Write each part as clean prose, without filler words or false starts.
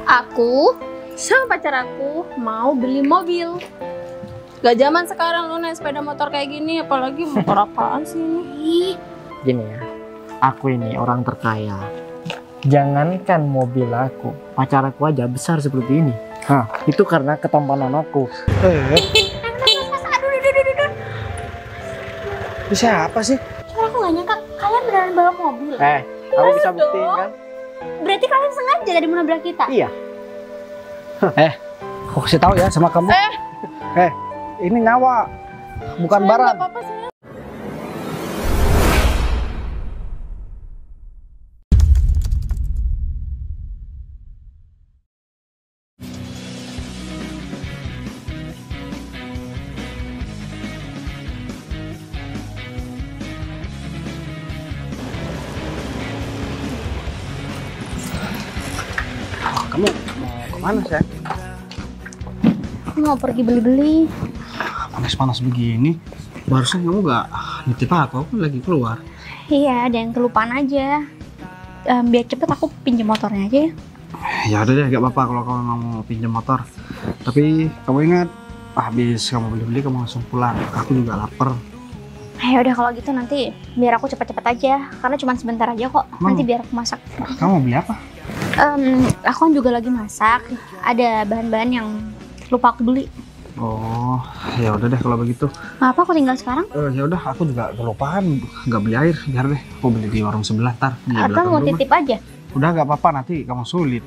Aku sama pacar aku mau beli mobil. Gak zaman sekarang lo naik sepeda motor kayak gini, apalagi motor apaan sih ini? Gini ya, aku ini orang terkaya. Jangankan mobil aku, pacar aku aja besar seperti ini. Hah, itu karena ketampanan aku. Bisa apa sih? Cuma aku gak nyangka kalian beneran balap mobil. Aku bisa buktiin kan? Berarti kalian sengaja dari menabrak kita? Iya. Aku kasih tahu ya sama kamu. Ini nyawa, bukan Sayang, barang. gak apa-apa, sayang. Kamu mau kemana sih? Aku mau pergi beli-beli. Panas-panas begini. Barusan kamu gak nitip aku kan lagi keluar. Iya, ada yang kelupaan aja. Biar cepet aku pinjam motornya aja ya. Ya udah deh, gak apa-apa kalau kamu mau pinjam motor. Tapi kamu ingat, habis kamu beli-beli kamu langsung pulang. Aku juga lapar. Ya udah kalau gitu nanti biar aku cepet-cepet aja, karena cuma sebentar aja kok. Nanti biar aku masak. Kamu mau beli apa? Aku kan juga lagi masak. Ada bahan-bahan yang lupa aku beli. Oh, ya udah deh kalau begitu. Apa aku tinggal sekarang? Ya udah, aku juga kelupaan nggak beli air. Biar deh, aku beli di warung sebelah tar di Atau belakang mau rumah. titip aja? Udah nggak apa-apa, nanti kamu sulit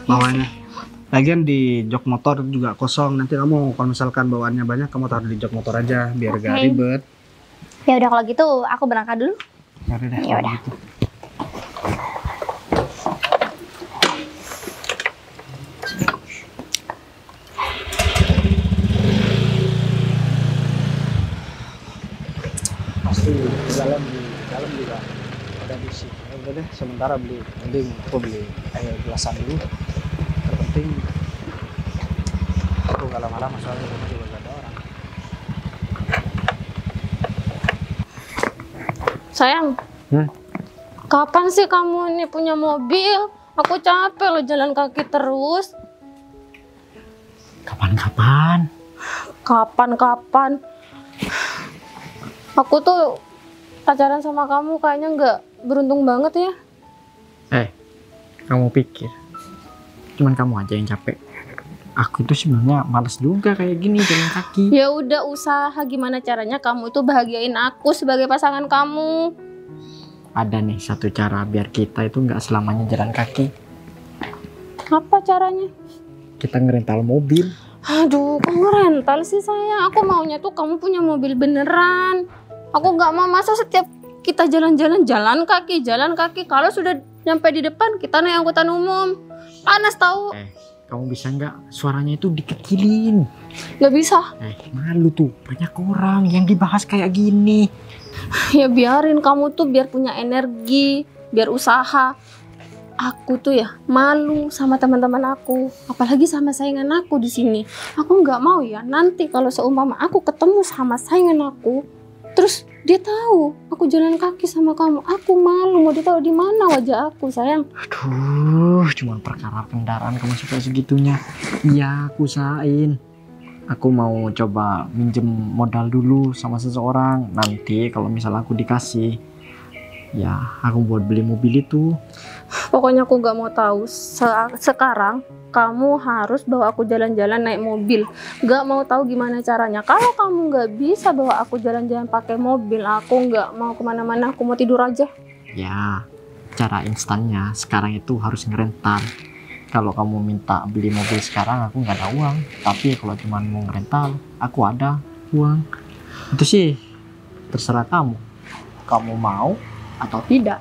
bawanya. Lagian di jok motor juga kosong. Nanti kamu kalau misalkan bawaannya banyak, kamu taruh di jok motor aja biar gak ribet. Ya udah kalau gitu aku berangkat dulu. Ya udah deh. Ya kalau udah. gitu. Pasti di dalam juga ada bisi. Ya udah deh, sementara beli. Mending aku beli air gelasan dulu. Terpenting aku gak lama-lama soalnya rumah juga gak ada orang. Sayang, kapan sih kamu ini punya mobil? Aku capek loh jalan kaki terus. Kapan-kapan? Kapan-kapan? Aku tuh pacaran sama kamu kayaknya nggak beruntung banget ya. Kamu pikir cuman kamu aja yang capek? Aku itu sebenarnya malas juga kayak gini jalan kaki. Ya udah usaha gimana caranya kamu itu bahagiain aku sebagai pasangan kamu. Ada nih satu cara biar kita itu nggak selamanya jalan kaki. Apa caranya? Kita ngerental mobil. Aduh, kok ngerental sih sayang? Aku maunya tuh kamu punya mobil beneran. Aku nggak mau masa setiap kita jalan-jalan jalan kaki. Kalau sudah nyampe di depan kita naik angkutan umum. Panas tahu? Kamu bisa nggak suaranya itu dikecilin? Nggak bisa. Malu tuh banyak orang yang dibahas kayak gini. Ya biarin kamu tuh biar punya energi, biar usaha. Aku tuh ya malu sama teman-teman aku, apalagi sama saingan aku di sini. Aku nggak mau ya nanti kalau seumpama aku ketemu sama saingan aku, terus dia tahu aku jalan kaki sama kamu, aku malu. Mau ditaruh di mana wajah aku sayang? Aduh, cuma perkara kendaraan kamu sampai segitunya. Iya, aku usahain. Aku mau coba minjem modal dulu sama seseorang. Nanti kalau misalnya aku dikasih, ya aku buat beli mobil itu. Pokoknya aku nggak mau tahu. Sekarang kamu harus bawa aku jalan-jalan naik mobil. Nggak mau tahu gimana caranya. Kalau kamu nggak bisa bawa aku jalan-jalan pakai mobil, aku nggak mau kemana-mana. Aku mau tidur aja. Ya, cara instannya sekarang itu harus ngerental. Kalau kamu minta beli mobil sekarang, aku nggak ada uang. Tapi kalau cuma mau ngerental, aku ada uang. Itu sih terserah kamu. Kamu mau atau tidak?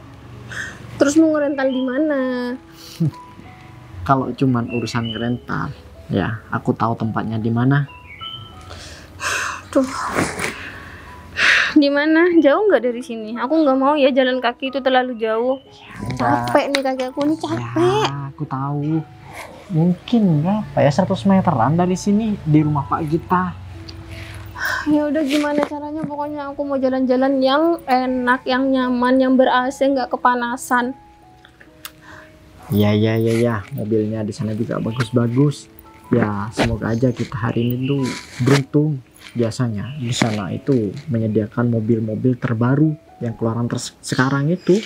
Terus mau ngerental di mana? Kalau cuman urusan ngerental, ya aku tahu tempatnya di mana. Tuh, di mana? Jauh nggak dari sini? Aku nggak mau ya jalan kaki itu terlalu jauh. Capek nih kaki aku nih capek. Ya, aku tahu. Mungkin berapa ya 100 meteran dari sini di rumah Pak Gita. Ya udah gimana caranya? Pokoknya aku mau jalan-jalan yang enak, yang nyaman, yang ber AC, nggak kepanasan. Iya, mobilnya di sana juga bagus-bagus. Ya, semoga aja kita hari ini tuh beruntung. Biasanya di sana itu menyediakan mobil-mobil terbaru yang keluaran sekarang itu.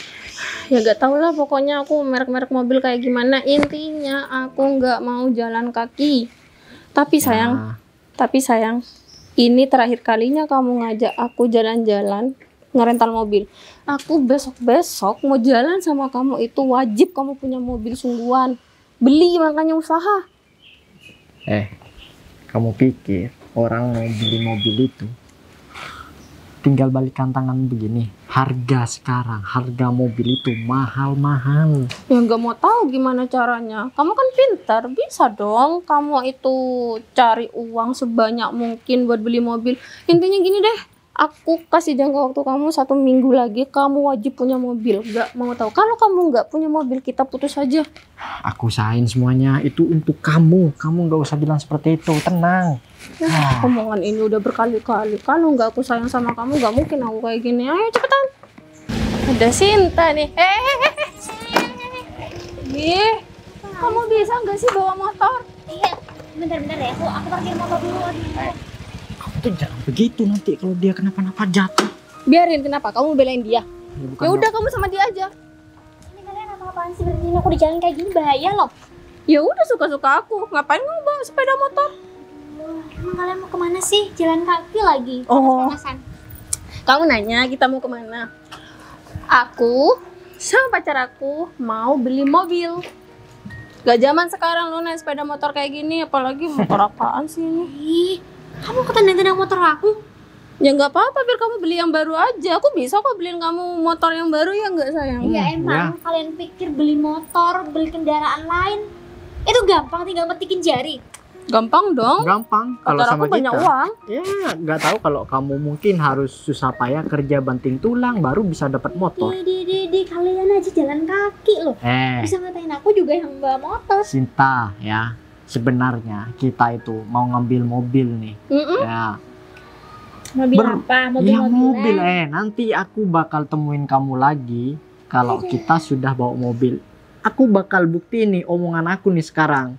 Ya gak tau lah, pokoknya aku merek-merek mobil kayak gimana. Intinya aku nggak mau jalan kaki. Tapi sayang, ini terakhir kalinya kamu ngajak aku jalan-jalan ngerental mobil. Aku besok-besok mau jalan sama kamu itu wajib kamu punya mobil sungguhan. Beli makanya usaha. Kamu pikir orang mau beli mobil itu tinggal balikan tangan begini? Harga sekarang, harga mobil itu mahal-mahal. Ya nggak mau tahu gimana caranya. Kamu kan pintar, bisa dong kamu itu cari uang sebanyak mungkin buat beli mobil. Intinya gini deh, aku kasih jangka waktu kamu 1 minggu lagi, kamu wajib punya mobil. Gak mau tahu. Kalau kamu nggak punya mobil, kita putus aja. Aku usahain semuanya itu untuk kamu. Kamu nggak usah bilang seperti itu, tenang. Omongan ini udah berkali-kali. Kalau nggak aku sayang sama kamu, nggak mungkin aku kayak gini. Ayo cepetan. Ada Sinta nih. Kamu bisa nggak sih bawa motor? Iya, bentar ya. Aku parkir motor dulu. Kamu tuh jangan begitu, nanti kalau dia kenapa-napa jatuh. Biarin, kenapa? Kamu belain dia. bukan Ya udah kamu sama dia aja. Ini kalian apa-apaan sih, berhenti aku di jalan kayak gini, bahaya loh. Ya udah suka-suka aku. Ngapain kamu bawa sepeda motor? Emang kalian mau kemana sih? Jalan kaki lagi. Oh. Panas-panasan. Kamu nanya kita mau kemana? Aku sama pacar aku mau beli mobil. Gak zaman sekarang lu naik sepeda motor kayak gini, apalagi motor apaan sih ini? Ih, kamu ketendang-tendang motor aku? Ya nggak apa-apa, biar kamu beli yang baru aja. Aku bisa kok beliin kamu motor yang baru, ya nggak sayang? Ya emang kalian pikir beli motor, beli kendaraan lain itu gampang, tinggal metikin jari. Gampang dong. Gampang kalau Pacar sama aku banyak kita. uang. Ya, nggak tahu kalau kamu mungkin harus susah payah kerja banting tulang baru bisa dapat motor. Di kalian aja jalan kaki loh. Bisa ngatain aku juga yang bawa motor. Sinta ya, sebenarnya kita itu mau ngambil mobil nih. Ya. Mobil apa? Iya, Mobil-mobilan. mobil. Nanti aku bakal temuin kamu lagi kalau kita sudah bawa mobil. Aku bakal buktiin nih omongan aku nih sekarang.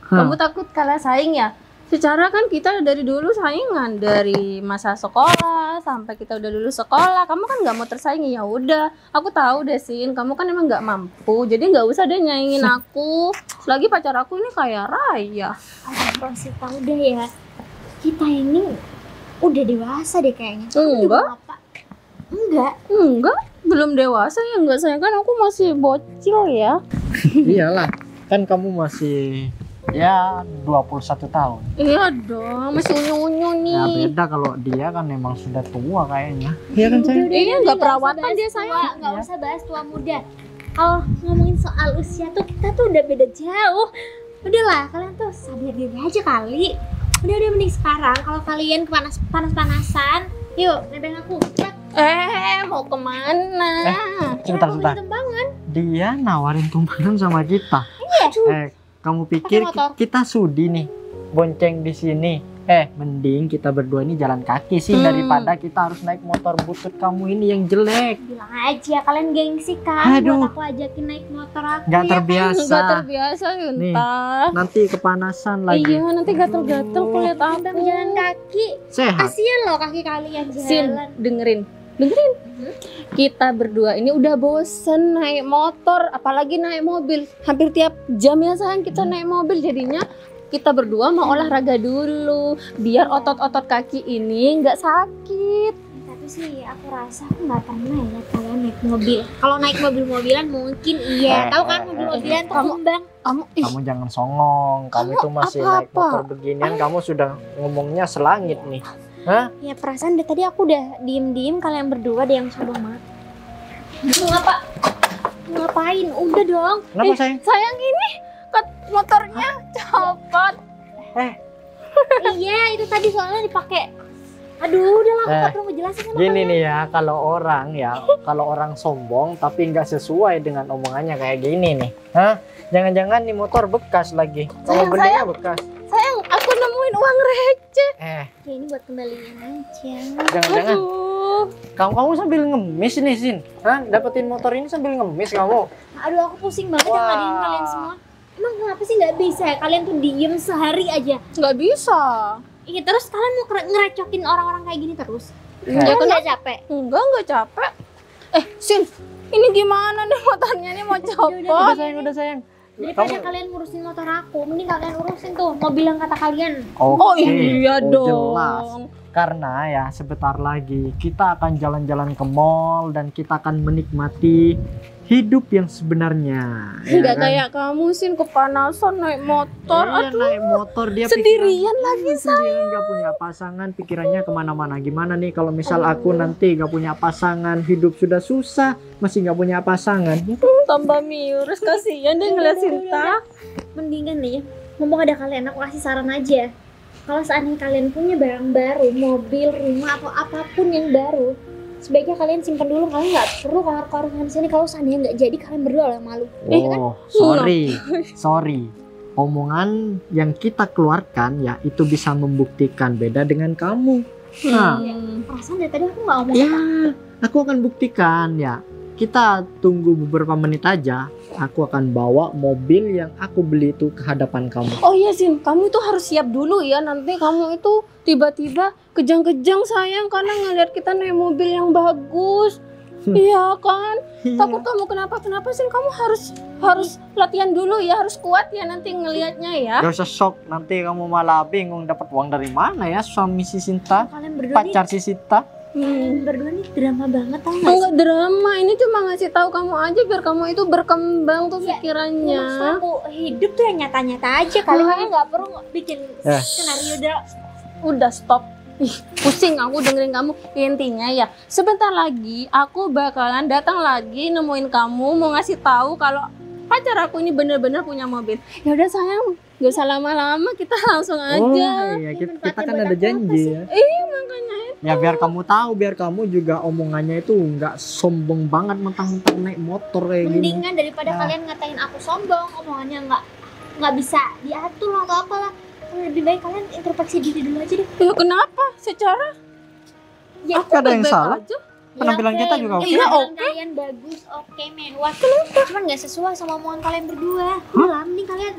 Kamu takut kalah saing ya? Secara kan kita dari dulu saingan, dari masa sekolah sampai kita udah lulus sekolah. Kamu kan nggak mau tersaingi, ya udah. Aku tahu deh Sin, kamu kan emang nggak mampu, jadi nggak usah deh nyaingin aku. Lagi pacar aku ini kaya raya. Aku sih tahu deh ya. Kita ini udah dewasa deh kayaknya. Enggak. Enggak, belum dewasa ya nggak sayang, kan aku masih bocil ya. Iyalah, kan kamu masih ya 21 tahun. Iya dong, masih unyu-unyu nih. Ya beda kalau dia kan memang sudah tua kayaknya. Iya kan sayang? Iya, nggak perawatan dia sayang. Nggak usah bahas tua muda. Kalau ngomongin soal usia tuh kita tuh udah beda jauh. Udahlah, kalian tuh sadar diri aja kali. Udah mending sekarang kalau kalian panas-panasan, yuk nebeng aku. Mau kemana? Sebentar. Dia nawarin tumpangan sama kita. Kamu pikir kita sudi nih bonceng di sini? Mending kita berdua ini jalan kaki sih daripada kita harus naik motor butut kamu ini yang jelek. Bilang aja kalian gengsi kan buat aku ajakin naik motor aku. Gak terbiasa. Nggak terbiasa Yunta. Nih, nanti kepanasan lagi. Iya, nanti gatel-gatel kulit aku. Jalan kaki. Sehat. Kasian loh kaki kalian jalan. Sin, dengerin. Kita berdua ini udah bosen naik motor, apalagi naik mobil. Hampir tiap jam ya sayang kita naik mobil, jadinya kita berdua mau olahraga dulu biar otot-otot kaki ini nggak sakit. Tapi sih aku rasa aku nggak pernah ya kalian naik mobil. Kalau naik mobil-mobilan mungkin iya. Tahu kan mobil-mobilan tuh kembang. Kamu jangan songong. Kamu itu masih naik motor beginian, kamu sudah ngomongnya selangit nih. Hah? Ya perasaan dari tadi aku udah diem-diem, kalian berdua ada yang sombong banget. Ngapain? Udah dong. Kenapa sayang? Sayang ini motornya copot. Iya itu tadi soalnya dipakai. Aduh udahlah aku gak perlu ngejelasin sama Gini kalian. nih ya, kalau orang sombong tapi nggak sesuai dengan omongannya kayak gini nih. Hah? Jangan-jangan nih motor bekas lagi. Kamu belinya bekas. Sayang, aku nemuin uang receh. Ya ini buat kembaliin aja. Jangan-jangan. Kamu sambil ngemis nih, Sin. Hah? Dapetin motor ini sambil ngemis kamu? Aduh, aku pusing banget ya ngadain kalian semua. Emang kenapa sih nggak bisa ya kalian tuh diem sehari aja? Nggak bisa. Iya, terus kalian mau ngerecokin orang-orang kayak gini terus? Ya, Kalian nggak capek? Enggak capek. Sin, ini gimana nih motornya nih mau copot? Udah sayang. Daripada kalian ngurusin motor aku, mending kalian urusin tuh mobil yang kata kalian. Oh iya Oh, dong. jelas. Karena ya sebentar lagi kita akan jalan-jalan ke mall dan kita akan menikmati hidup yang sebenarnya. Nggak kayak kamu, Sin, kepanasan naik motor. Iya, Aduh, naik motor dia sendirian lagi sendirian, nggak punya pasangan, pikirannya kemana-mana. Gimana nih kalau misal aku nanti nggak punya pasangan, hidup sudah susah, masih nggak punya pasangan. tambah miris, kasihan dia ngeliat Sinta. Mendingan nih, ngomong ada kalian, aku kasih saran aja. Kalau seandainya kalian punya barang baru, mobil, rumah, atau apapun yang baru, sebaiknya kalian simpan dulu. Kalian nggak perlu keluar di sini. Kalau seandainya nggak jadi, kalian berdua lah yang malu. Oh, sorry. Omongan yang kita keluarkan ya itu bisa membuktikan beda dengan kamu. Nah, Perasaan dari tadi aku nggak ngomong ya, aku akan buktikan ya. Kita tunggu beberapa menit aja. Aku akan bawa mobil yang aku beli itu ke hadapan kamu. Oh iya, Sin, kamu itu harus siap dulu ya. Nanti kamu itu tiba-tiba kejang-kejang sayang karena ngeliat kita naik mobil yang bagus. Iya kan? Takut kamu kenapa Sin? Kamu harus latihan dulu ya, harus kuat ya nanti ngelihatnya ya. Gak usah shock, nanti kamu malah bingung dapat uang dari mana ya suami si Sinta, Kalian berdua pacar si Sinta. Kalian berdua nih drama banget, tau nggak? Enggak drama, ini cuma ngasih tahu kamu aja biar kamu itu berkembang tuh Ya, pikirannya. Maksud aku hidup tuh yang nyata-nyata aja. Kalian nggak perlu bikin skenario Udah stop. Ih, pusing aku dengerin kamu. Intinya ya, sebentar lagi aku bakalan datang lagi nemuin kamu mau ngasih tahu kalau pacar aku ini bener-bener punya mobil. Ya udah sayang, gak usah lama-lama, kita langsung aja. Oh iya, kita kan ada janji ya. Iya makanya itu. Ya biar kamu tahu, biar kamu juga omongannya itu nggak sombong banget mentang-mentang naik motor kayak gini. Mendingan daripada kalian ngatain aku sombong, omongannya nggak bisa diatur atau apalah. Lebih baik kalian introspeksi diri dulu aja deh. Ya kenapa? Secara Ya, Apa ada yang baik-baik salah? aja. Penampilan oke, kita juga oke. penampilan Iya, oke. Kalian bagus, oke, mewah. Cuman nggak sesuai sama omongan kalian berdua. Udah mending kalian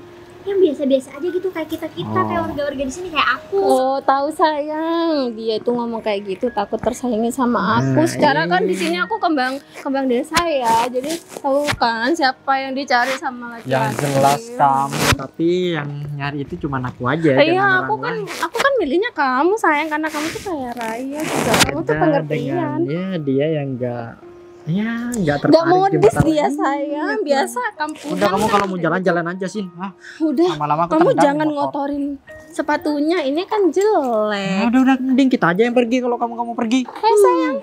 yang biasa-biasa aja gitu, kayak kita kayak warga-warga di sini kayak aku. Oh, tahu sayang. Dia itu ngomong kayak gitu takut tersaingi sama aku. Secara kan di sini aku kembang desa ya. Jadi tahu kan siapa yang dicari sama laki-laki. Yang jelas kamu, tapi yang nyari itu cuma aku aja. dan Iya, orang aku kan milihnya kamu sayang karena kamu tuh kayak raya juga. Kamu tuh Beda pengertian. dengan dia yang nggak tertarik. Gak modis di mata dia lain. sayang. Biasa kamu. Udah kamu kalau mau jalan-jalan aja sih. Udah. Lama-lama aku Kamu tendang jangan motor. ngotorin sepatunya. Ini kan jelek. Udah mending kita aja yang pergi kalau kamu pergi. Sayang.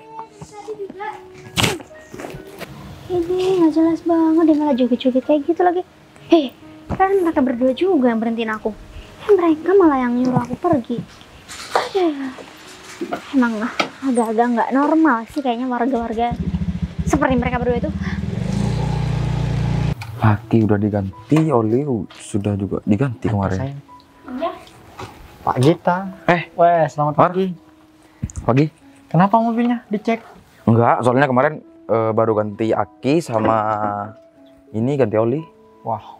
Ini nggak jelas banget, dia malah joget-joget kayak gitu lagi. Hei, kan mereka berdua juga yang berhentiin aku. Mereka malah yang nyuruh aku pergi. Emang agak-agak nggak normal sih kayaknya warga-warga seperti mereka berdua itu. Aki udah diganti, oli sudah juga diganti kemarin. Sayang. Iya. Pak Gita. Weh, selamat Par. pagi. Pagi? Kenapa mobilnya dicek? Enggak, soalnya kemarin baru ganti aki sama ini ganti oli. Wah,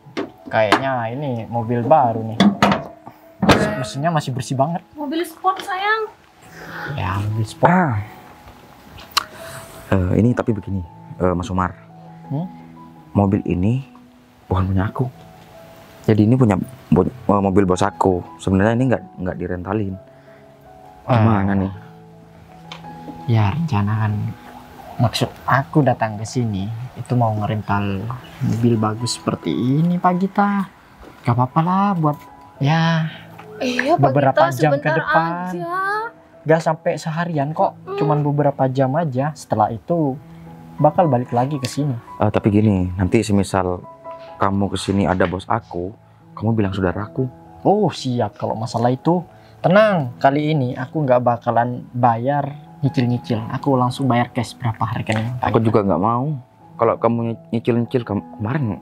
kayaknya ini mobil baru nih. Mesinnya masih bersih banget. Mobil sport sayang. Ya, mobil sport. Ini tapi begini, Mas Umar. Mobil ini bukan punya aku. Jadi ini punya mobil bos aku. Sebenarnya ini nggak direntalin. Gimana nih? Ya, rencana kan maksud aku datang ke sini itu mau ngerental mobil bagus seperti ini Pak Gita. Gak apa-apa lah buat ya Iya, beberapa Pak Gita, jam ke sebentar depan. aja. Gak sampai seharian kok, cuman beberapa jam aja. Setelah itu bakal balik lagi ke sini. Tapi gini, nanti semisal kamu kesini ada bos aku, kamu bilang saudaraku. Oh siap, kalau masalah itu tenang. Kali ini aku nggak bakalan bayar nyicil-nyicil. Aku langsung bayar cash berapa harganya. Aku juga nggak mau. Kalau kamu nyicil-nyicil kemarin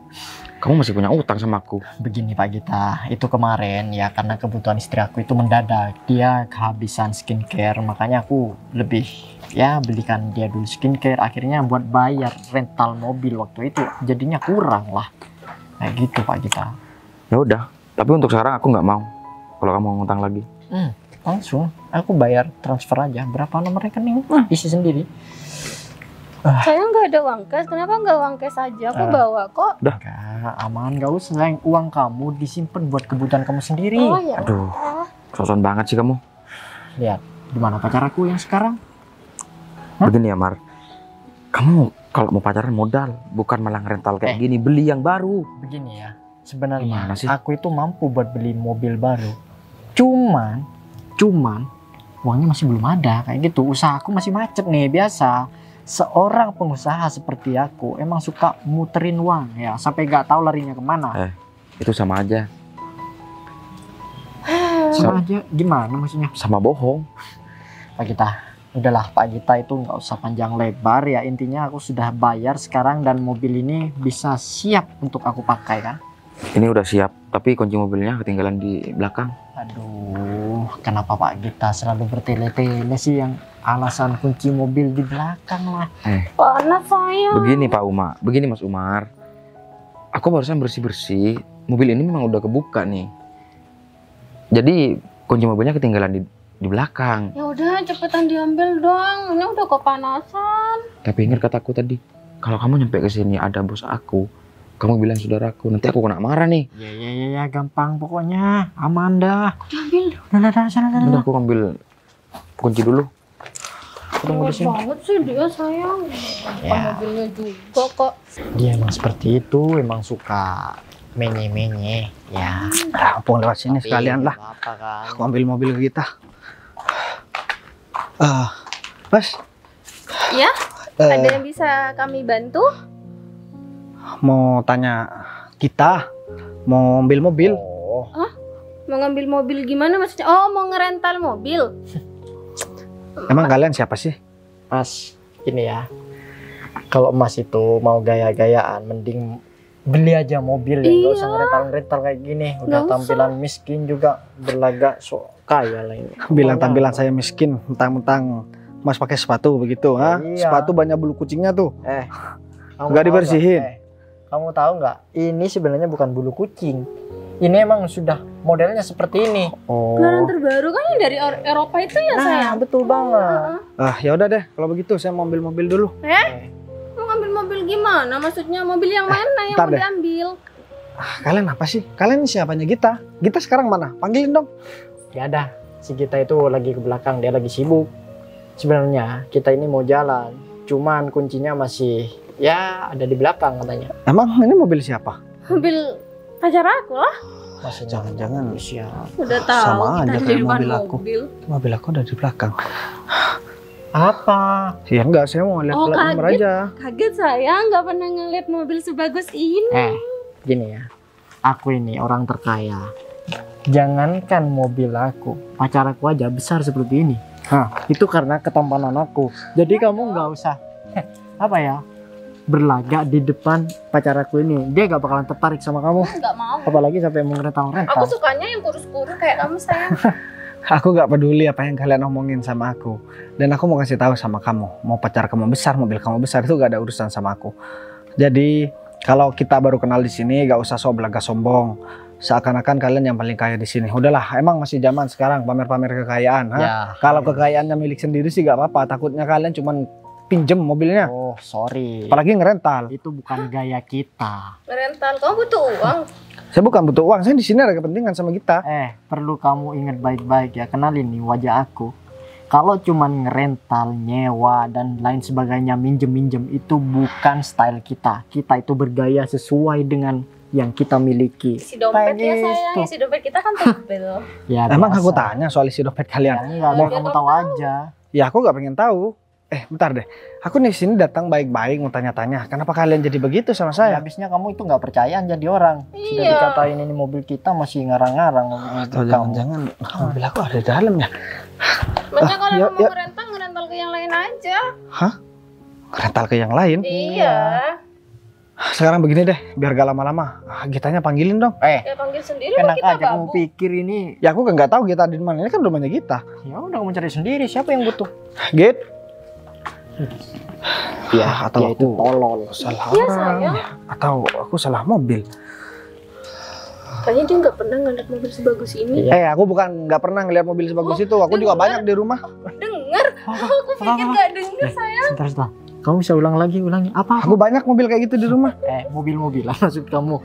Kamu masih punya utang sama aku. Begini Pak Gita, itu kemarin ya karena kebutuhan istri aku itu mendadak. Dia kehabisan skincare, makanya aku lebih ya belikan dia dulu skincare. Akhirnya buat bayar rental mobil waktu itu jadinya kurang lah. Kayak gitu Pak Gita. Ya udah, tapi untuk sekarang aku nggak mau. Kalau kamu mau ngutang lagi. Langsung aku bayar transfer aja. Berapa nomor rekening? Isi sendiri. Saya nggak ada uang cash, kenapa nggak uang cash aja? Aku bawa kok. Enggak, aman, gak usah. Yang uang kamu disimpan buat kebutuhan kamu sendiri. Oh ya. Aduh, sosokan banget sih kamu. Lihat, gimana pacar aku yang sekarang? Begini ya Mar, kamu kalau mau pacaran modal, bukan malah rental kayak gini, beli yang baru. Begini ya, Gimana sebenarnya sih? aku itu mampu buat beli mobil baru. Cuman uangnya masih belum ada kayak gitu. Usaha aku masih macet nih, biasa. Seorang pengusaha seperti aku emang suka muterin uang ya sampai gak tahu larinya kemana. Itu sama aja, Sama aja gimana maksudnya? sama bohong. Pak Gita, udahlah Pak Gita itu nggak usah panjang lebar ya, intinya aku sudah bayar sekarang dan mobil ini bisa siap untuk aku pakai kan. Ini udah siap, tapi kunci mobilnya ketinggalan di belakang. Aduh, kenapa Pak Gita selalu bertele-tele sih yang alasan kunci mobil di belakang lah. Panas saya. Begini begini Mas Umar. Aku barusan bersih-bersih, mobil ini memang udah kebuka nih. Jadi kunci mobilnya ketinggalan di belakang. Ya udah cepetan diambil dong, ini udah kepanasan. Tapi ingat kataku tadi, kalau kamu nyampe ke sini ada bos aku, kamu bilang saudaraku, nanti aku kena marah nih. Ya, gampang pokoknya, aman dah. Diambil. Udah, sana. Udah aku ambil kunci dulu. Tunggu di sini. Banget sih dia sayang. Ya. Mobilnya juga kok. Dia emang seperti itu, emang suka menye-menye. Ya. Aku lewat sini Tapi sekalian lah. nggak apa kan. Aku ambil mobil ke kita. Mas, Ya, eh, ada yang bisa kami bantu? mau tanya kita mau ambil mobil. Oh, Mau ngambil mobil gimana maksudnya? Oh, mau ngerental mobil. Emang kalian siapa sih? Mas, ini ya. Kalau Mas itu mau gaya-gayaan, mending beli aja mobil ya. Nggak usah ngerental-ngerental kayak gini. Udah Nggak usah. tampilan miskin juga, berlagak sok kaya lah ini. Bilang Pokoknya- tampilan saya miskin, mentang-mentang Mas pakai sepatu begitu, ha? Iya. Sepatu banyak bulu kucingnya tuh. Kamu Nggak tahu dibersihin. nggak? Kamu tahu nggak? Ini sebenarnya bukan bulu kucing. Ini emang sudah modelnya seperti ini. Keluaran terbaru kan yang dari Eropa itu ya Nah, sayang? betul banget. Ya udah deh, kalau begitu saya mau ambil mobil dulu. Mau ngambil mobil gimana? Maksudnya mobil yang mana yang Ntar mau deh. diambil? Kalian apa sih? Kalian ini siapanya Gita? Gita sekarang mana? Panggilin dong. Ya ada, si kita itu lagi ke belakang, dia lagi sibuk. Sebenarnya kita ini mau jalan, cuman kuncinya masih ya ada di belakang katanya. Emang ini mobil siapa? Mobil pacar aku lah. Masih Jangan-jangan siap. Udah tahu Sama kita aja di kayak depan mobil aku. mobil. Mobil aku ada di belakang. Apa? Ya enggak, saya mau lihat Oh, plat nomor kaget. aja. Kaget saya nggak pernah ngeliat mobil sebagus ini. Gini ya. Aku ini orang terkaya. Jangankan mobil aku, pacar aku aja besar seperti ini. Itu karena ketampanan aku. Jadi kamu nggak usah apa ya, berlagak di depan pacar aku ini. Dia gak bakalan tertarik sama kamu. Nggak mau. Apalagi sampai mau Aku rental-rental. sukanya yang kurus-kurus kayak kamu sayang. Aku nggak peduli apa yang kalian omongin sama aku. Dan aku mau kasih tahu sama kamu, mau pacar kamu besar, mobil kamu besar itu gak ada urusan sama aku. Jadi kalau kita baru kenal di sini, gak usah sok belaga sombong. Seakan-akan kalian yang paling kaya di sini. Udahlah, emang masih zaman sekarang pamer-pamer kekayaan. Ha? Ya. Kalau kekayaannya milik sendiri sih gak apa-apa. Takutnya kalian cuman pinjem mobilnya, Oh, sorry. apalagi ngerental. Itu bukan gaya kita. Rental, kamu butuh uang. Saya bukan butuh uang, saya di sini ada kepentingan sama kita. Perlu kamu ingat baik-baik ya. Kenalin nih wajah aku. Kalau cuman ngerental, nyewa, dan lain sebagainya, minjem-minjem, itu bukan style kita. Kita itu bergaya sesuai dengan yang kita miliki. Isi dompet Kayak ya sayang, gitu. isi dompet kita kan tebel. Ya, Emang biasa. aku tanya soal isi dompet Ya, kalian? enggak, biar Biar kamu kamu tahu aja. Ya aku gak pengen tahu. Bentar deh. Aku nih sini datang baik-baik mau tanya-tanya. Kenapa kalian jadi begitu sama Ya, saya? habisnya kamu itu nggak percaya jadi orang. Sudah Iya. dikatain ini mobil kita masih ngarang-ngarang mobil Atau kamu. jangan-jangan mobil aku ada di dalam ya? Makanya kalau ya, mau ya. ngerental ke yang lain aja. Rental ke yang lain? Iya. Sekarang begini deh, biar gak lama-lama. Gitanya panggilin dong. Ya panggil sendiri lah Enak kita aja kamu babu. pikir ini. Ya aku kan nggak tahu Gita di mana. Ini kan rumahnya Gita. Ya udah kamu cari sendiri siapa yang butuh. Git. Ya, atau dia itu aku tolol. salah Iya orang. sayang. Atau aku salah mobil. Kayaknya dia nggak pernah ngeliat mobil sebagus ini. Iya. Aku bukan nggak pernah ngeliat mobil sebagus itu. Aku juga banyak di rumah. Dengar? Aku pikir nggak denger sayang. Sebentar. Kamu bisa ulangi. Apa? Aku banyak mobil kayak gitu di rumah. Mobil-mobilan maksud kamu.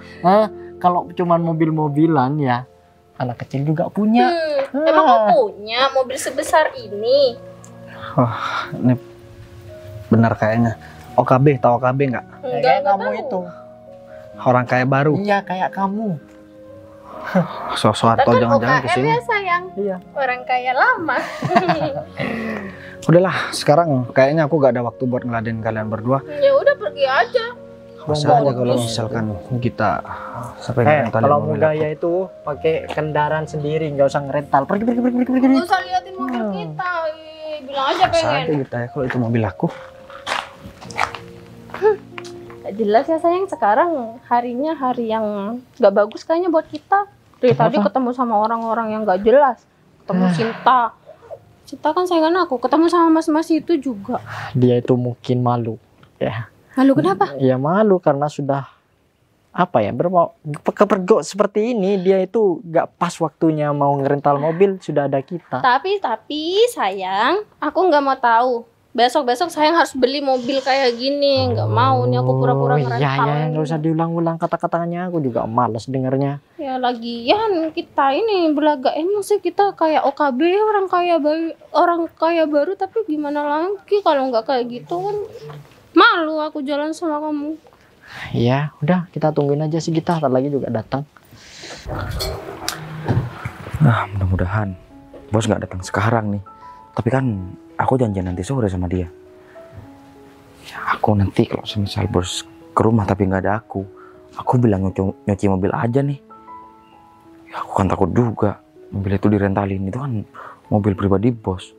Kalau cuman mobil-mobilan ya anak kecil juga punya. Emang kau punya mobil sebesar ini? Ini benar kayaknya. OKB, tahu OKB nggak? Enggak kamu tahu. itu. Orang kaya baru. Iya, kayak kamu. Sosoarto Kan jangan-jangan UKM kesini. ya sayang. Iya. Orang kaya lama. Udahlah, sekarang kayaknya aku gak ada waktu buat ngeladenin kalian berdua. Ya udah pergi aja. Masa aja kalau misalkan kita sampai ngerentalin Kalau mau mobil gaya itu pakai kendaraan sendiri, nggak usah ngerental. Pergi. Gak usah liatin mobil kita. Bilang aja aku. Masa aja pengen. kita ya kalau itu mobil aku. Gak jelas ya sayang, sekarang harinya hari yang gak bagus kayaknya buat kita. Dari tadi ketemu sama orang-orang yang gak jelas. Ketemu Sinta. Sinta kan sayangan aku. Ketemu sama mas-mas itu juga. Dia itu mungkin malu. Ya. Malu kenapa? Ya malu karena sudah apa ya kepergok seperti ini, dia itu gak pas waktunya mau ngerental mobil, sudah ada kita. Tapi sayang, aku nggak mau tahu. Besok sayang harus beli mobil kayak gini. Nggak mau nih aku pura-pura ngerental. Iya, nggak usah diulang-ulang kata-katanya, aku juga males dengernya. Ya lagian kita ini belaga emosi, kita kayak OKB orang kaya baru, tapi gimana lagi kalau nggak kayak gitu kan. Malu aku jalan sama kamu. Ya udah, kita tungguin aja si Gita, ntar lagi juga datang. Mudah-mudahan bos nggak datang sekarang nih. Tapi kan aku janjian nanti sore sama dia. Ya, aku nanti kalau semisal bos ke rumah tapi nggak ada aku bilang nyuci mobil aja nih. Ya, aku kan takut juga mobil itu direntalin, itu kan mobil pribadi bos.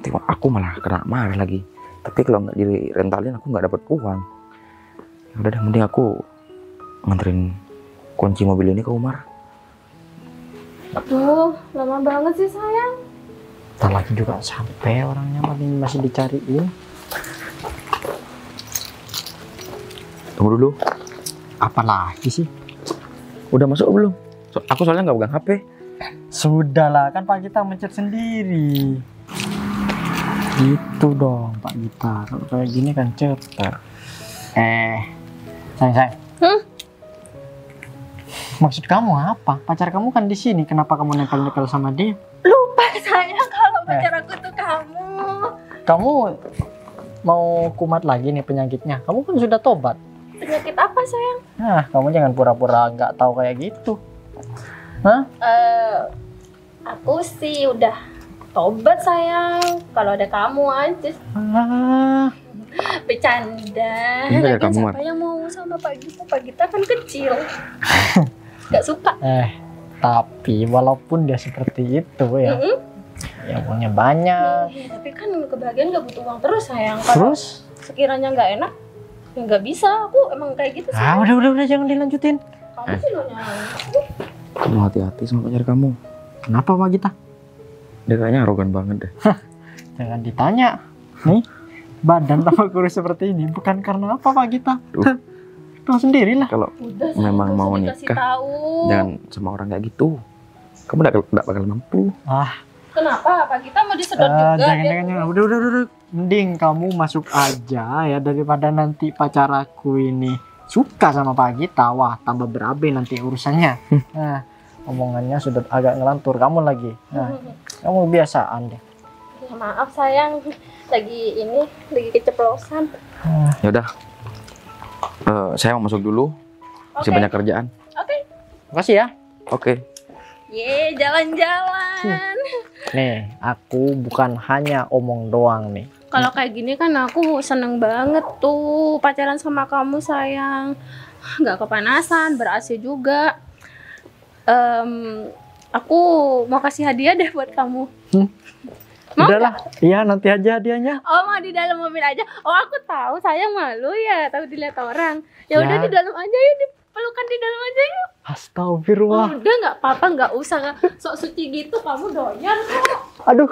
Nanti aku malah kena marah lagi. Tapi kalau nggak direntalin aku nggak dapat uang. Ya udah deh, mending aku nganterin kunci mobil ini ke Umar. Aduh, lama banget sih sayang. Ntar lagi juga sampai orangnya, masih dicariin. Tunggu dulu. Apa lagi sih? Udah masuk belum? Aku soalnya nggak pegang HP. Sudahlah, kan Pak Gita mencet sendiri. Gitu dong Pak Gita, kalau kayak gini kan cepet. Sayang. Maksud kamu apa? Pacar kamu kan di sini, kenapa kamu nempel-nempel sama dia? Lupa sayang kalau pacar aku tuh kamu. Kamu mau kumat lagi nih penyakitnya? Kamu kan sudah tobat. Penyakit apa sayang? Nah, kamu jangan pura-pura nggak tahu kayak gitu. Hah? Aku sih udah tobat sayang. Kalau ada kamu aja. Bercanda. Ini ada Lagian kamu, siapa yang mau sama Pak Gita? Pak Gita kan kecil. Gak suka. Tapi walaupun dia seperti itu ya, ya uangnya banyak. Tapi kan kebahagiaan gak butuh uang terus sayang. Kalau Terus? sekiranya nggak enak, ya nggak bisa. Aku emang kayak gitu sih. Udah jangan dilanjutin. Kamu sih nanya. Kamu hati-hati sama pacar kamu. Kenapa Pak Gita? Dia kayaknya arogan banget deh. Jangan ditanya. Nih, badan tambah kurus seperti ini bukan karena apa Pak Gita? Tahu sendirilah. Kalau Udah, memang sayang, mau nggak usah dikasih nikah, tahu. jangan sama orang kayak gitu. Kamu nggak bakal mampu. Kenapa? Pak Gita mau disedot juga? Jangan. Udah. Mending kamu masuk aja ya, daripada nanti pacar aku ini suka sama Pak Gita. Wah, tambah berabe nanti urusannya. Nah, omongannya sudah agak ngelantur. Kamu lagi. Nah, kamu biasaan deh. Ya, maaf sayang, lagi keceplosan. Ya udah, saya mau masuk dulu. Masih Oke. banyak kerjaan. Oke. Makasih ya. Oke. Ye, jalan-jalan. Nih, aku bukan hanya omong doang nih. Kalau kayak gini kan aku seneng banget tuh pacaran sama kamu sayang. Nggak kepanasan, ber-AC juga. Aku mau kasih hadiah deh buat kamu. Mau Udahlah, iya nanti aja hadiahnya. Oh, mau di dalam mobil aja. Oh, aku tahu saya malu ya, tahu dilihat orang. Ya udah Ya. di dalam aja yuk, dipelukan di dalam aja yuk. Astagfirullah. Udah nggak apa-apa, nggak usah sok suci gitu. Kamu doyan kok. Aduh.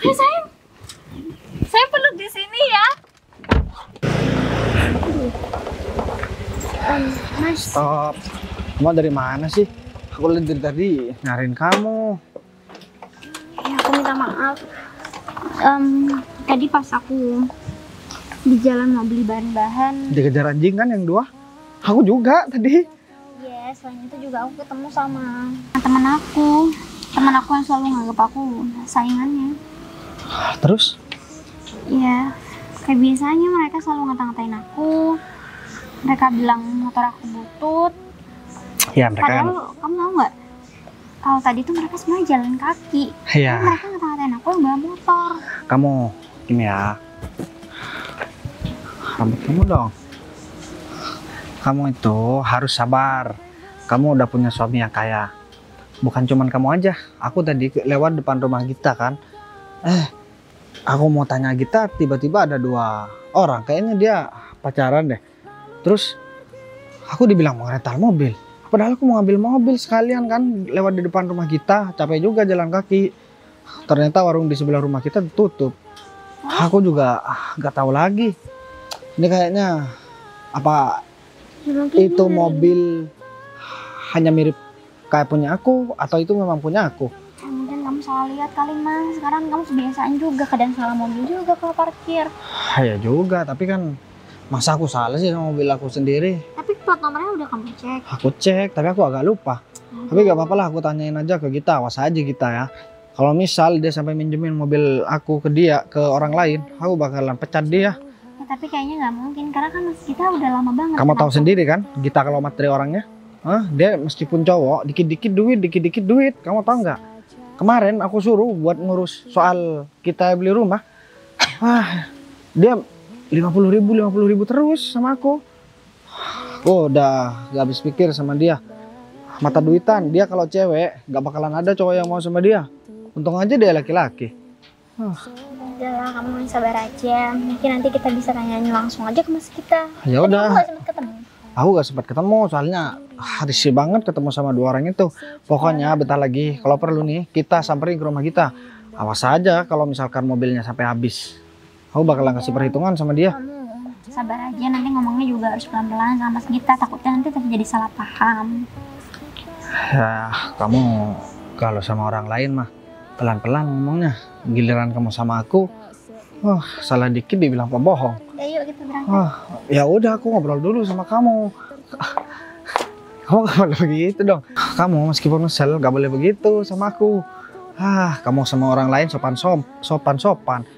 Ayo sayang, saya peluk di sini ya. Mas, Stop. Kamu dari mana sih? Aku lihat dari tadi nyariin kamu. ya aku minta maaf. Tadi pas aku di jalan mau beli bahan-bahan, Dikejar anjing kan yang dua? Aku juga tadi. ya selain itu juga aku ketemu sama teman aku yang selalu nganggap aku saingannya. Terus? Ya, kayak biasanya mereka selalu ngata-ngatain aku. Mereka bilang motor aku butut. Ya mereka kan. Padahal kamu tahu nggak? Kalau tadi tuh mereka sebenarnya jalan kaki. Ya, Mereka ngata-ngatain aku yang bawa motor. kamu ini ya. Rambut kamu dong. Kamu itu harus sabar. Kamu udah punya suami yang kaya. Bukan cuman kamu aja. Aku tadi lewat depan rumah Gita kan. Aku mau tanya Gita, tiba-tiba ada 2 orang. Kayaknya dia pacaran deh. Terus aku dibilang mau rental mobil. Padahal aku mau ngambil mobil sekalian kan, lewat di depan rumah kita. Capek juga jalan kaki. Ternyata warung di sebelah rumah kita tutup. Aku juga nggak tahu lagi. Ini kayaknya apa itu mobil hanya mirip kayak punya aku atau itu memang punya aku? Mungkin kamu salah lihat kali mas. Sekarang kamu kebiasaan juga kadang salah mobil juga kalau parkir. Ya juga, tapi kan masa aku salah sih sama mobil aku sendiri? Tapi plat nomornya udah kamu cek. Aku cek, tapi aku agak lupa. Tapi gak apa-apa lah, aku tanyain aja ke kita, awas aja kita ya. Kalau misal dia sampai minjemin mobil aku ke dia, ke orang lain, aku bakalan pecat dia. Ya, tapi kayaknya nggak mungkin karena kan mas kita udah lama banget. Kamu tahu kenal. sendiri kan, kita kalau materi orangnya, dia meskipun cowok, dikit-dikit duit. Kamu tahu nggak? Kemarin aku suruh buat ngurus soal kita beli rumah, dia 50.000 terus sama aku. Oh, udah gak habis pikir sama dia. Mata duitan, dia kalau cewek gak bakalan ada cowok yang mau sama dia. Untung aja dia laki-laki. Udah lah kamu sabar aja. Mungkin nanti kita bisa tanyain langsung aja ke mas kita. Ya Tadi udah. kamu nggak sempat ketemu. Aku gak sempat ketemu, soalnya risih banget ketemu sama 2 orang itu. Pokoknya bentar lagi, kalau perlu nih, kita samperin ke rumah kita. Awas aja kalau misalkan mobilnya sampai habis. Aku bakalan kasih perhitungan sama dia. Kamu sabar aja, nanti ngomongnya juga harus pelan-pelan sama mas kita. Takutnya nanti terjadi salah paham. Ya, kamu kalau sama orang lain mah pelan-pelan ngomongnya. Giliran kamu sama aku, salah dikit dibilang pembohong. Ya yuk kita berangkat. Ya udah, aku ngobrol dulu sama kamu. Kamu gak boleh begitu dong. Kamu meskipun kesel gak boleh begitu sama aku. Kamu sama orang lain sopan.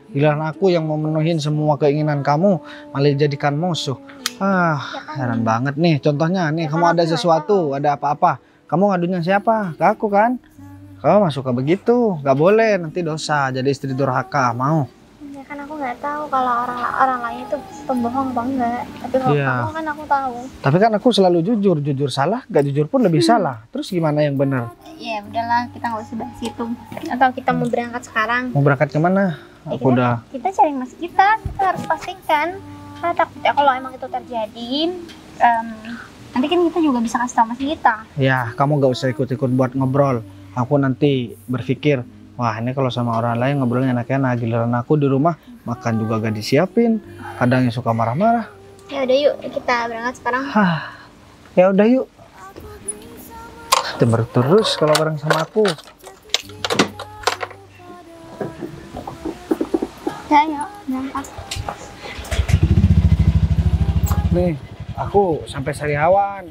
Giliran aku yang mau memenuhin semua keinginan kamu malah dijadikan musuh. Heran banget nih. Contohnya nih, kamu ada sesuatu, ada apa-apa, kamu ngadunya siapa? Ke aku kan? Kamu masuk ke begitu, gak boleh, nanti dosa jadi istri durhaka. Mau? Ya kan aku nggak tahu kalau orang lain itu pembohong apa enggak. Tapi kalau Iya. kamu kan aku tahu. Tapi kan aku selalu jujur salah, gak jujur pun lebih salah. Terus gimana yang benar? Ya udahlah, kita nggak usah bahas itu. Atau kita mau berangkat sekarang? Mau berangkat kemana? Ya, Aku udah. Kita cari mas kita harus pastikan. Karena takutnya kalau emang itu terjadi, nanti kan kita juga bisa kasih tahu mas kita. Ya, kamu gak usah ikut-ikut buat ngobrol. Aku nanti berpikir, wah ini kalau sama orang lain ngobrolnya enak-enak. Giliran aku di rumah makan juga gak disiapin. Kadang yang suka marah-marah. Ya udah yuk, kita berangkat sekarang. Ya udah yuk. Temer terus kalau bareng sama aku. Ya yuk, berangkat. Nih, aku sampai Sariawan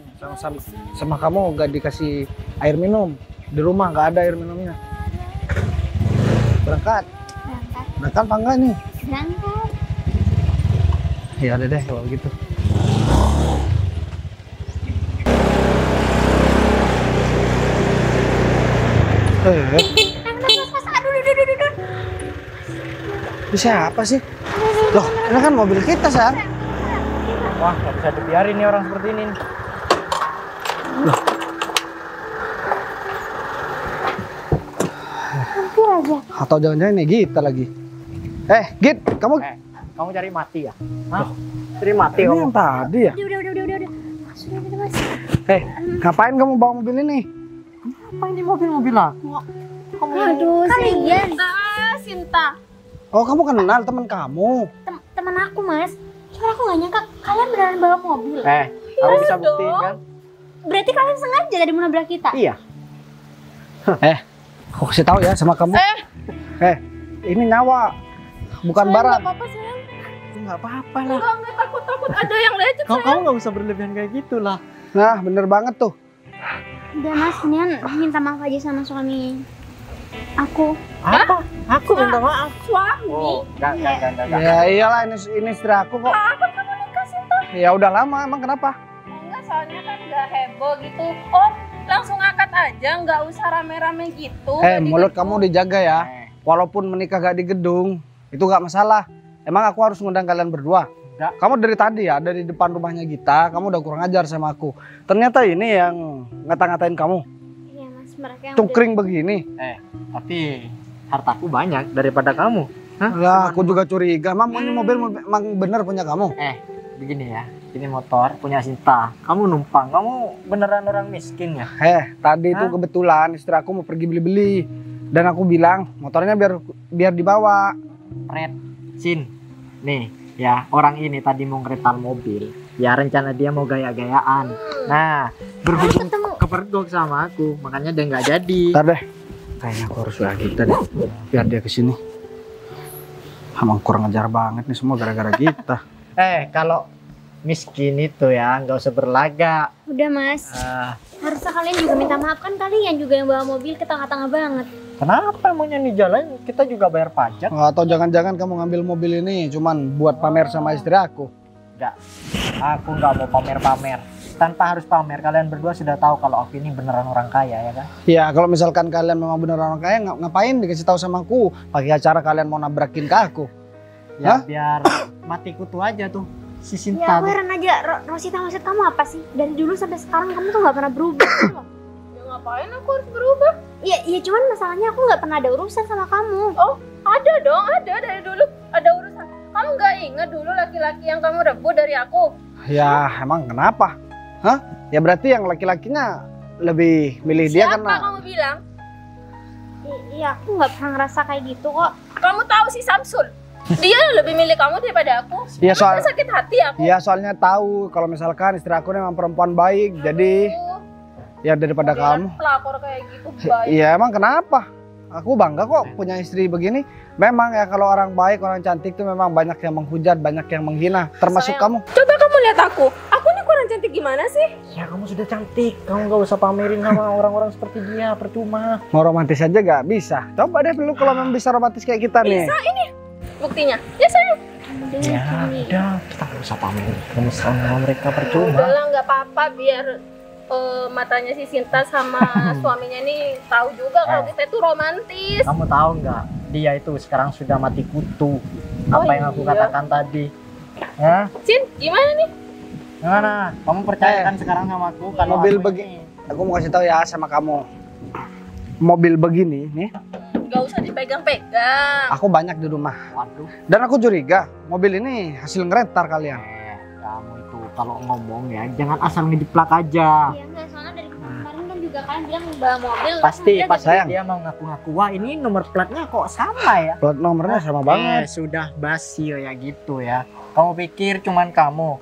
sama kamu gak dikasih air minum. Di rumah gak ada air minumnya. Berangkat. Berangkat apa enggak nih? Berangkat. Ya udah deh kalau gitu. Aduh. Ini siapa sih? Loh, ini kan mobil kita, sayang. Wah, gak bisa dibiarin nih orang seperti ini. Loh. aja. Atau jangan-jangan nih Gita lagi. Git, kamu Kamu cari mati ya? Hah? Cari mati ini kamu? yang tadi ya? Udah. Sudah, Mas. Ngapain kamu bawa mobil ini? Apa ini mobil-mobil aku? Aduh, kalian. Sinta. Oh, kamu kenal teman kamu? Teman aku, Mas. Cuma aku nggak nyangka kalian beneran bawa mobil. Kamu bisa buktiin kan? Berarti kalian sengaja tadi mau nabrak kita? Iya. Aku kasih tahu ya sama kamu. Ini nyawa, bukan barang. Nggak apa-apa sayang. Nggak apa-apa lah. Enggak takut ada yang lecet sayang. Kamu nggak usah berlebihan kayak gitu lah. Nah, bener banget tuh. Udah, Mas, Nian minta maaf aja sama suami aku. Apa? Aku minta maaf. Suami. Enggak. Ya iyalah, ini istri aku kok. Apa kamu nikah Sinta? Ya udah lama, emang kenapa? Enggak, soalnya kan nggak heboh gitu. Oh, langsung angkat aja, nggak usah rame-rame gitu. Mulut kamu dijaga ya. Walaupun menikah gak di gedung, itu gak masalah. Emang aku harus ngundang kalian berdua? Enggak. Kamu dari tadi ya, dari depan rumahnya Gita, kamu udah kurang ajar sama aku. Ternyata ini yang ngata-ngatain kamu. Iya, Mas, mereka yang Cungkring begini. Tapi hartaku banyak daripada kamu. Hah? Lah, aku juga curiga. Ini mobil emang bener punya kamu. Begini ya. Ini motor punya Sinta. Kamu numpang. Kamu beneran orang miskin ya? Tadi itu kebetulan istri aku mau pergi beli-beli. Dan aku bilang, motornya biar dibawa. Red, Sin. Nih, ya orang ini tadi mau ngerental mobil. Ya rencana dia mau gaya-gayaan. Nah, berhubung kepergok sama aku, makanya dia nggak jadi. Ntar deh, kayaknya aku harus WA Gita deh, biar dia kesini. Emang kurang ajar banget nih semua gara-gara kita. Kalau miskin itu ya nggak usah berlagak. Udah, Mas. Harusnya kalian juga minta maaf, kan kalian juga yang bawa mobil ke tengah-tengah banget. Kenapa emangnya di jalan kita juga bayar pajak? Atau jangan-jangan kamu ngambil mobil ini cuman buat pamer sama istri aku? Enggak, aku nggak mau pamer-pamer. Tanpa harus pamer, kalian berdua sudah tahu kalau aku ini beneran orang kaya ya kan? Ya kalau misalkan kalian memang beneran orang kaya, ngapain dikasih tahu sama aku? Pakai acara kalian mau nabrakin ke aku? Ya biar mati kutu aja tuh si Ya, Sinta. aku heran aja, Rosita, maksud kamu apa sih? Dari dulu sampai sekarang kamu tuh nggak pernah berubah. gitu loh. Ya ngapain aku harus berubah? Iya, cuman masalahnya aku nggak pernah ada urusan sama kamu. Ada dong, ada dari dulu ada urusan. Kamu nggak ingat dulu laki-laki yang kamu rebut dari aku? Ya emang kenapa? Ya berarti yang laki-lakinya lebih milih dia Siapa karena kamu bilang? Iya, aku nggak pernah ngerasa kayak gitu kok. Kamu tahu si Samsul? Dia lebih milih kamu daripada aku. Ya, Kamu sakit hati aku. ya soalnya tahu kalau misalkan istri aku memang perempuan baik, jadi ya daripada kamu. Pelakor kayak gitu baik. Iya emang kenapa? Aku bangga kok punya istri begini. Memang ya kalau orang baik, orang cantik tuh memang banyak yang menghujat, banyak yang menghina, termasuk Sayang. kamu. Coba kamu lihat aku. Aku ini kurang cantik gimana sih? Ya kamu sudah cantik, kamu nggak usah pamerin sama orang-orang seperti dia, percuma. Mau romantis aja gak bisa. Coba deh dulu kalau memang bisa romantis kayak kita nih. Bisa ini. Buktinya. Ya sayang. Ya udah, kita nggak usah pamerin kemesraan sama mereka, percuma. Udahlah nggak apa-apa biar matanya si Sinta sama suaminya ini tahu juga kalau kita itu romantis. Kamu tahu nggak? Dia itu sekarang sudah mati kutu. Apa yang aku katakan tadi? Ya, Sin, gimana nih? gimana? Kamu percaya kan sekarang sama aku? Kalau Mobil aku begini, aku mau kasih tahu ya sama kamu. Mobil begini nih, Gak usah dipegang-pegang. aku banyak di rumah. Waduh. Dan aku curiga mobil ini hasil ngerentar kalian. Kamu itu kalau ngomong ya jangan asal ngejiplak aja. Iya, nggak, soalnya dari kemarin kan juga kalian bilang bawa mobil. Pasti sayang. dia mau ngaku-ngaku, wah ini nomor platnya kok sama ya. Plat nomornya sama banget. Sudah basi ya gitu ya. Kamu pikir cuman kamu,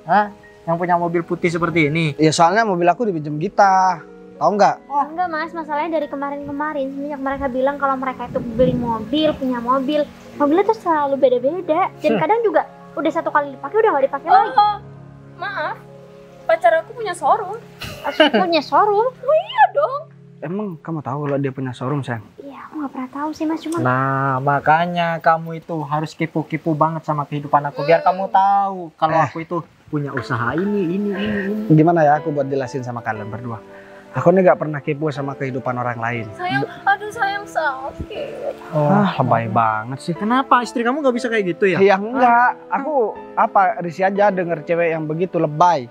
yang punya mobil putih seperti ini? Ya soalnya mobil aku dipinjam Gita. Tahu nggak? Enggak, Mas, masalahnya dari kemarin-kemarin semenjak mereka bilang kalau mereka itu beli mobil, punya mobil, mobilnya tuh selalu beda-beda. Dan kadang juga udah satu kali dipakai udah nggak dipakai lagi. Maaf. Pacar aku punya showroom. Aku punya showroom. Iya dong. Emang kamu tahu kalau dia punya showroom, sayang? Iya, aku nggak pernah tahu sih, Mas, cuma Nah makanya kamu itu harus kipu-kipu banget sama kehidupan aku biar kamu tahu kalau aku itu punya usaha ini. Gimana ya aku buat jelasin sama kalian berdua? Aku nih gak pernah kepo sama kehidupan orang lain. Sayang, aduh sayang sakit. Lebay banget sih. Kenapa istri kamu nggak bisa kayak gitu ya? Ya enggak, aku risih aja denger cewek yang begitu lebay.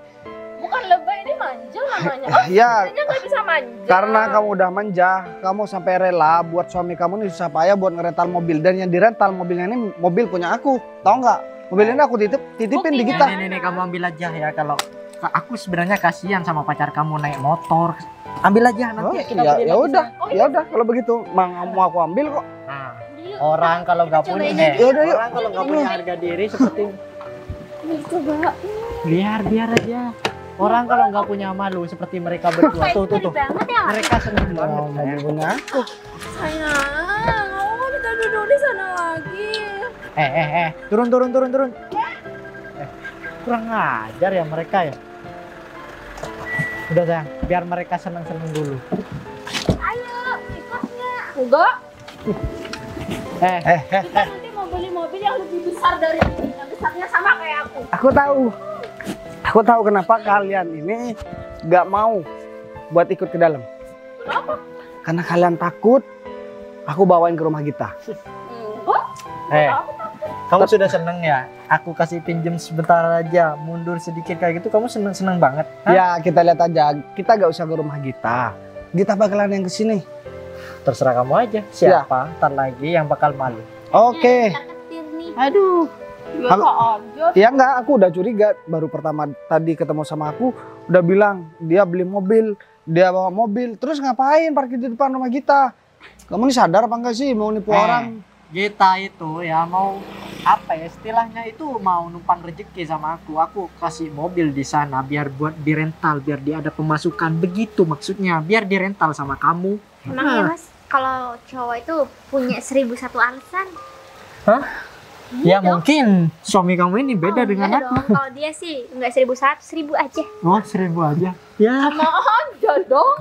Bukan lebay, ini manja namanya. Ya, Katanya nggak bisa manja. Karena kamu udah manja, kamu sampai rela buat suami kamu nih susah payah buat ngerental mobil. Dan yang dirental mobilnya ini mobil punya aku. Tahu nggak? Mobil ini aku titipin di kita. Nih, kamu ambil aja ya. Kalau aku sebenarnya kasihan sama pacar kamu naik motor. Ambil aja nanti kita beliin Ya lagi, udah, sayang. ya udah kalau begitu mau aku ambil kok. Nah, orang kalau nggak punya, Yaudah, yuk. orang kalau nggak punya harga diri seperti Coba. biar aja. Orang kalau nggak punya malu seperti mereka berdua tuh. banget ya. Mereka senang banget. Mobil punya aku. Sayang, aku nggak bisa duduk di sana lagi. Turun. Kurang ajar ya mereka ya. Udah sayang, biar mereka senang-senang dulu. Ayo, ikut nggak? Enggak. Eh, Kita nanti mau beli mobil yang lebih besar dari ini. Yang besarnya sama kayak aku. Aku tahu kenapa kalian ini nggak mau buat ikut ke dalam. Kenapa? Karena kalian takut aku bawain ke rumah kita. Enggak. kamu sudah seneng ya? Aku kasih pinjem sebentar aja, mundur sedikit kayak gitu, kamu seneng banget. Hah? Ya kita lihat aja, kita gak usah ke rumah kita. Kita bakalan yang kesini. Terserah kamu aja. Siapa? Ntar lagi yang bakal malu. Oke. Kita ketir nih. Aduh. Biasa aja. Ya enggak, aku udah curiga. Baru pertama tadi ketemu sama aku, udah bilang dia beli mobil, dia bawa mobil. Terus ngapain parkir di depan rumah kita? Kamu nih sadar apa enggak sih mau nipu orang? Kita itu ya mau apa ya istilahnya itu mau numpang rezeki sama aku. Aku kasih mobil di sana biar buat dirental, biar dia ada pemasukan, begitu maksudnya. Biar dirental sama kamu. Emang ya mas, kalau cowok itu punya 1001 alasan. Ya mungkin suami kamu ini beda Oh, dengan enggak aku. dong. Kalau dia sih enggak 1001, 1000 aja. Oh 1000 aja. Ya Aja dong.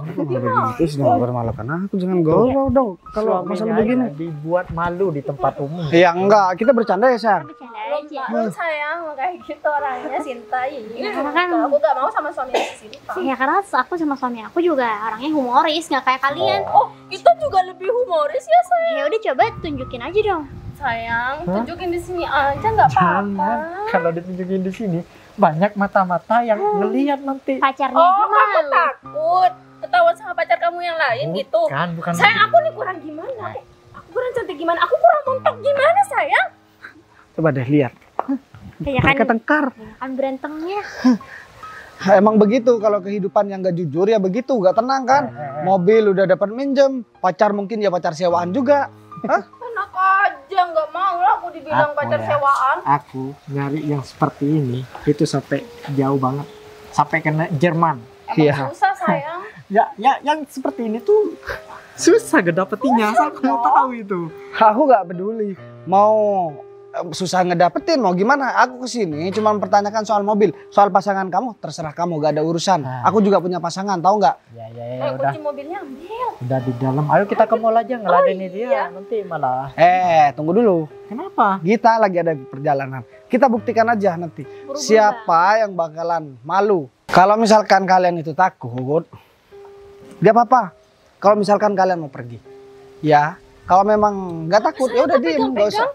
Itu sudah mempermalukan aku, jangan galau dong. Kalau masalah begini. dibuat malu di tempat umum. Ya enggak, kita bercanda ya sayang. Bercanda Belum aja. belum sayang kayak gitu orangnya Sinta. Ya, karena kan Kalau aku gak mau sama suami Sinta. ya karena aku sama suami aku juga orangnya humoris, nggak kayak kalian. Oh, kita juga lebih humoris ya sayang. Ya udah coba tunjukin aja dong. Sayang, tunjukin di sini aja nggak apa-apa. Jangan, kalau ditunjukin di sini banyak mata-mata yang ngelihat nanti. Pacarnya aja Oh, kamu malu. takut ketahuan sama pacar kamu yang lain gitu. Bukan. Sayang, aku nih kurang gimana? Aku kurang cantik gimana? Aku kurang montok gimana sayang? Coba deh lihat. Kayak Mereka tengkar. kan berantemnya. Emang begitu kalau kehidupan yang gak jujur ya begitu, gak tenang kan? Mobil udah dapat minjem, pacar mungkin ya pacar sewaan juga. Enak aja, nggak mau lah aku dibilang Aku pacar ya. sewaan. Aku nyari yang seperti ini itu sampai jauh banget, sampai ke Jerman. Iya. Susah sayang. Ya yang seperti ini tuh susah ngedapetinnya, asal kamu tahu itu. Aku gak peduli mau susah ngedapetin mau gimana. Aku kesini cuma mempertanyakan soal mobil, soal pasangan kamu terserah kamu, gak ada urusan. Nah. Aku juga punya pasangan, tahu nggak? Ya udah, Kunci mobilnya ambil. udah di dalam. Ayo kita ke mall aja ngeladenin dia, nanti malah. Tunggu dulu. Kenapa? Kita lagi ada perjalanan. Kita buktikan aja nanti Buru-buru siapa yang bakalan malu. Kalau misalkan kalian itu takut, gak apa-apa. Kalau misalkan kalian mau pergi, ya. Kalau memang nggak takut, ya udah diem, nggak usah.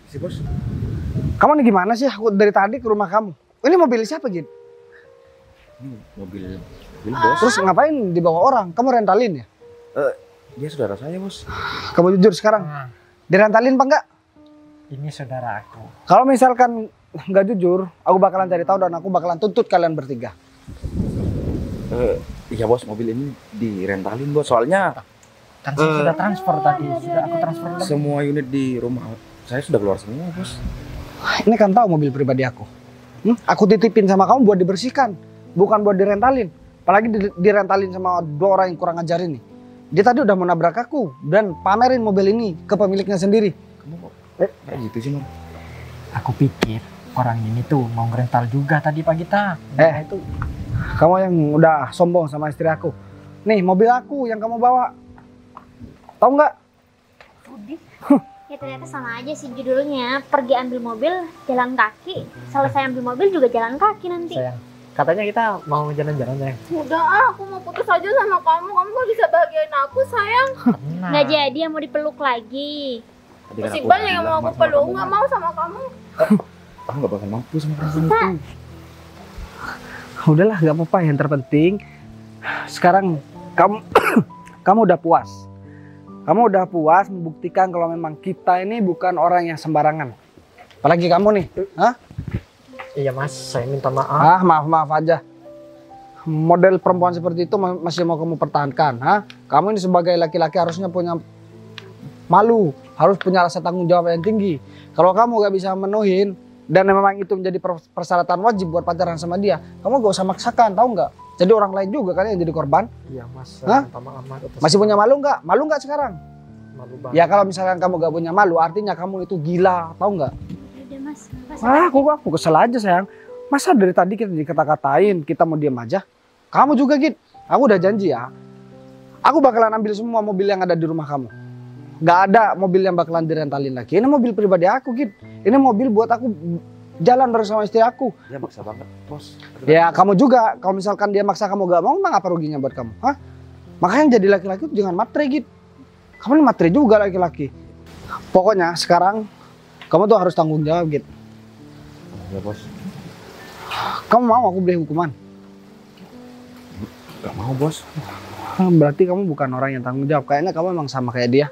Si bos. Kamu nih gimana sih? Aku dari tadi ke rumah kamu. Ini mobil siapa, Gin? Ini mobil bos. Terus ngapain dibawa orang? Kamu rentalin ya? Dia saudara saya bos. Kamu jujur sekarang. Nah, Direntalin apa enggak? ini saudara aku. Kalau misalkan nggak jujur, aku bakalan cari tahu dan aku bakalan tuntut kalian bertiga. Iya bos, mobil ini direntalin bos. Soalnya Kan saya sudah transfer tadi, sudah aku transfer lagi. semua unit di rumah saya sudah keluar semua bos. Ini kan tahu mobil pribadi aku. Aku titipin sama kamu buat dibersihkan, bukan buat direntalin. Apalagi direntalin sama dua orang yang kurang ajar ini. Dia tadi udah mau nabrak aku dan pamerin mobil ini ke pemiliknya sendiri. Kamu kok kayak gitu sih man? Aku pikir orang ini tuh mau ngerental juga tadi pagi Itu kamu yang udah sombong sama istri aku. Nih mobil aku yang kamu bawa. Tahu nggak? Ya ternyata sama aja sih judulnya. Pergi ambil mobil, jalan kaki. Selesai ambil mobil juga jalan kaki nanti. sayang. Katanya kita mau jalan-jalan ya. Udah ah, aku mau putus aja sama kamu. Kamu gak bisa bahagiain aku sayang. Nah, Nggak jadi, mau dipeluk lagi. Tadi kan Masih aku banyak yang bilang mau aku sama peluk. kamu, Nggak Man. mau sama kamu. Aku nggak bakal mampu sama perempuan itu. Udahlah, nggak apa-apa. Yang terpenting sekarang kamu kamu udah puas. Kamu udah puas membuktikan kalau memang kita ini bukan orang yang sembarangan. Apalagi kamu nih, hah? Iya mas, saya minta maaf. Maaf aja. Model perempuan seperti itu masih mau kamu pertahankan, hah? Kamu ini sebagai laki-laki harusnya punya malu, harus punya rasa tanggung jawab yang tinggi. Kalau kamu gak bisa menuhin dan memang itu menjadi persyaratan wajib buat pacaran sama dia, kamu gak usah maksakan, tahu nggak? Jadi orang lain juga kan yang jadi korban. Iya mas, hah? minta maaf mas. Masih punya malu nggak? Malu nggak sekarang? Malu banget. Ya kalau misalkan kamu gak punya malu, artinya kamu itu gila, tahu nggak? Udah mas, Aku kesel aja sayang. Masa dari tadi kita dikata-katain, kita mau diam aja? Kamu juga Git, aku udah janji ya. Aku bakalan ambil semua mobil yang ada di rumah kamu. Gak ada mobil yang bakalan direntalin lagi. Ini mobil pribadi aku Git. Ini mobil buat aku jalan bersama istri aku. Dia maksa banget, bos. Ya kamu juga, kalau misalkan dia maksa kamu gak mau, emang apa ruginya buat kamu? Hah? Makanya jadi laki-laki itu jangan matre Git. Kamu ini matre juga laki-laki. Pokoknya sekarang kamu tuh harus tanggung jawab Git. Ya bos. Kamu mau aku beri hukuman? Gak mau bos. Berarti kamu bukan orang yang tanggung jawab. Kayaknya kamu emang sama kayak dia.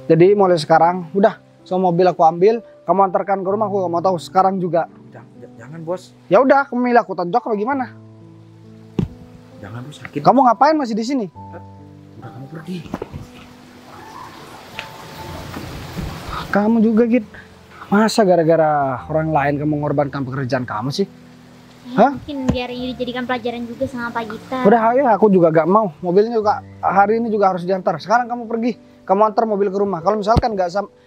Jadi mulai sekarang, udah, semua mobil aku ambil, kamu antarkan ke rumah, aku gak mau tahu sekarang juga. Jangan bos. Ya udah, kamu milih aku tonjok apa gimana? Jangan bos, sakit. Kamu ngapain masih di sini? Udah kamu pergi. Kamu juga Git. Masa gara-gara orang lain kamu mengorbankan pekerjaan kamu sih? Hah? Mungkin biar ini dijadikan pelajaran juga sama Pak Gita. Udah ya, aku juga gak mau. Mobilnya juga hari ini juga harus diantar. Sekarang kamu pergi, kamu antar mobil ke rumah. Kalau misalkan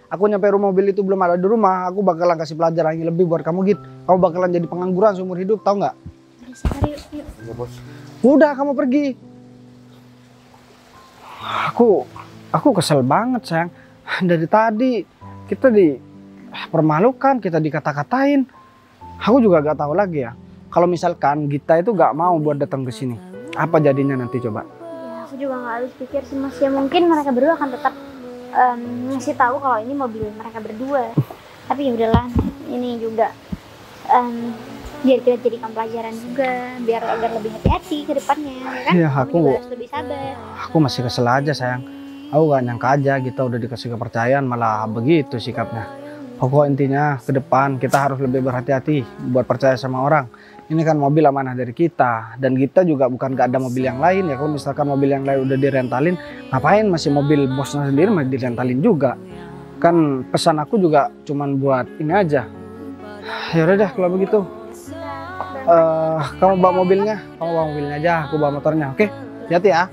aku nyampe rumah mobil itu belum ada di rumah, aku bakalan kasih pelajaran yang lebih buat kamu Git. Kamu bakalan jadi pengangguran seumur hidup, tahu nggak? Udah sabar yuk. Iya bos. Udah kamu pergi. Aku kesel banget sayang. Dari tadi kita dipermalukan, kita dikata-katain. Aku juga gak tahu lagi ya. Kalau misalkan Gita itu gak mau buat datang ke sini, apa jadinya nanti coba? Ya, aku juga nggak habis pikir sih mas. Ya mungkin mereka berdua akan tetap ngasih tahu kalau ini mobil mereka berdua. Tapi ya udahlah, ini juga biar kita jadikan pelajaran juga, biar agar lebih hati-hati ke depannya, ya kan? Iya, Kamu juga harus lebih sabar. Aku masih kesel aja sayang. Aku gak nyangka aja kita udah dikasih kepercayaan malah begitu sikapnya. Pokok intinya ke depan kita harus lebih berhati-hati buat percaya sama orang. Ini kan mobil amanah dari kita, dan kita juga bukan gak ada mobil yang lain ya. Kalau misalkan mobil yang lain udah direntalin, ngapain masih mobil bosnya sendiri masih direntalin juga? Kan pesan aku juga cuman buat ini aja. Ya udah deh kalau begitu. Kamu bawa mobilnya aja, aku bawa motornya, oke? Hati-hati ya.